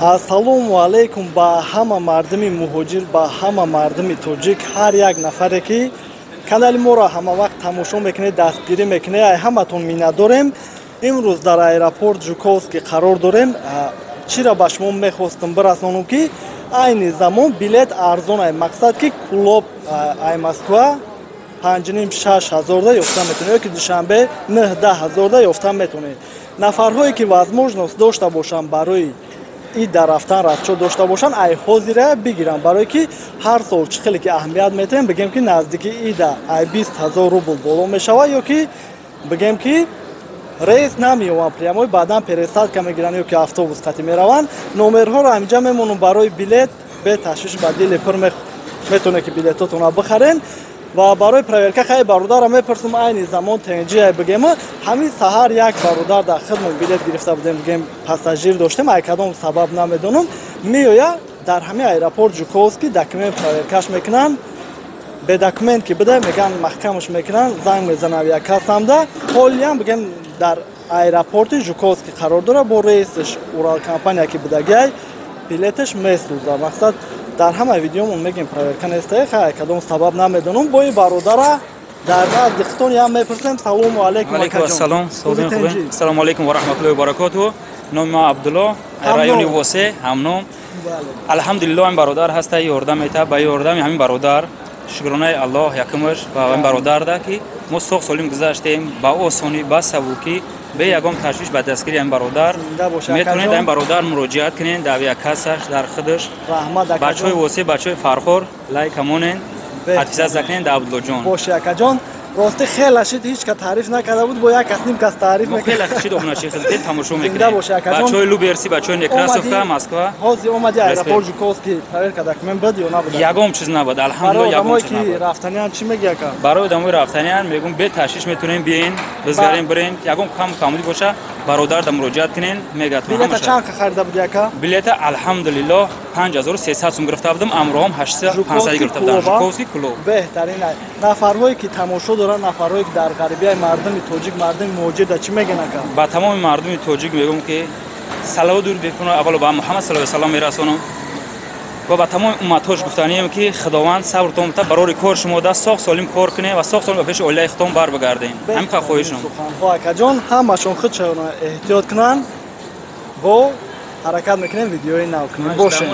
Ассалому алейкум ба ҳама мардуми муҳоҷир, ба ҳама мардуми тоҷик, ҳар як нафаре ки канали моро ҳама вақт тамошо мекунед, дастгирӣ мекунед, ай ҳаматон миннатдорем. Имрӯз дар аэропорт Жуковский қарор дорем. Чиро ба шумо мехостам бирасонам ки айни замон билет арзон ай, мақсад ки кулоб ай Москва 5,5-6 ҳазорда ёфта метавонед, ёки душанбе 9-10 ҳазорда ёфта метавонед. Нафарҳое ки возможност дошта бошанд барои ида рафтан расчо дошта бошанд, ай ҳозира бигиранд, барое ки ҳар сол чӣ хеле ки аҳамият метаҳем, бигем ки наздики ида ай 20,000 рубл боло мешавад, ёки бигем ки рейс намеёванд прямой, баъдан пересадка мегиранд, ёки автобус қатъи мераванд. Номерҳоро ҳаминҷа мемонам барои билет бе ташвиш ба дили пир метавонед ки билетотонро бихарен. Ва барои проверка хай бародарам мепурсам айни замон тенҷи ай бигем ҳамин саҳар як бародар дар хидмат билет гирифта будем, бигем пассажир доштем, ай кадом сабаб намедонам, меоя дар ҳамин аэропорт Жуковский документ проверкаш мекунанд. Бе документ ки биде меган маҳкамаш мекунанд, занг мезанам як касамда. Ҳолиам бигем дар аэропорти Жуковский қарор дора, бо рейсиш Урал компания ки бидагай билеташ месӯза. Мақсад дар ҳама видеомон мегем проверка нестае, хай кадом сабаб намедонам. Бои бародара дар назди хитон ям мепурсем. Салому алейкум. Алейкум ассалом. Салому алейкум ва раҳматуллоҳи ва баракатуҳу. Номи ман Абдулло, райони Восе, ҳамном. Алҳамдулиллоҳ ин бародар ҳаста ёрдам мета, ба ёрдами ҳамин бародар шукронаи Аллоҳ якумаш ва ин бародарда ки мо соғ солим гузаштем ба осонӣ, ба сабукӣ, бе ягон ташвиш ба дастгири ин бародар метавонед ин бародар муроҷиат кунед дар якасаш дар худаш. Бачаҳои Восе, бачаҳои Фархор лайк камонен, ҳадфиза закнен да Абдуллоҷон. Бош якаҷон, рости хеле шид ҳеч ка таъриф накарда буд, бо як кас ним кас таъриф мекард. Хеле шид обнаши хилтед тамошо мекунед. Бачаҳои Люберси, бачаҳои Некрасовка, Москва. Ҳозир омади аэропорт Жуковский проверка документ буд ё набуд? Ягон чиз набуд, алҳамдулиллоҳ ягон чиз набуд. Барои рафтаниан чӣ мегӯяка? Барои одамои рафтаниан мегӯм бе ташвиш метавонем биен, бизгарем бирем, ягон камуди боша бародар да муроҷиат кунен, мегатонем. Билета чанд ка харида буд яка? Билета алҳамдулиллоҳ 5300 сум гирифта будам, амроҳам 850 гирифта будам. Жуковский клуб. Беҳтарин ай. Нафарҳое ки тамошо доранд, нафарҳое ки дар ғарибияи мардуми тоҷик, мардуми муҳоҷир да чӣ мегӯян ака? Ба тамоми мардуми тоҷик мегӯм ки салавот дуруд бекунед, аввало ба Муҳаммад саллаллоҳу алайҳи ва саллам мерасонам ва ба тамоми умматҳош гуфтанием ки худованд сабртон бита барори кор шумо да соғ солим кор кунед ва соғ солим ба пеши оилаи худтон барбигардем. Ҳамин қа хоҳишам. Субҳаналлоҳ акаҷон, ҳамашон худшон эҳтиёт кунанд, бо ҳаракат мекунем, видеои нав кунем. Бошед.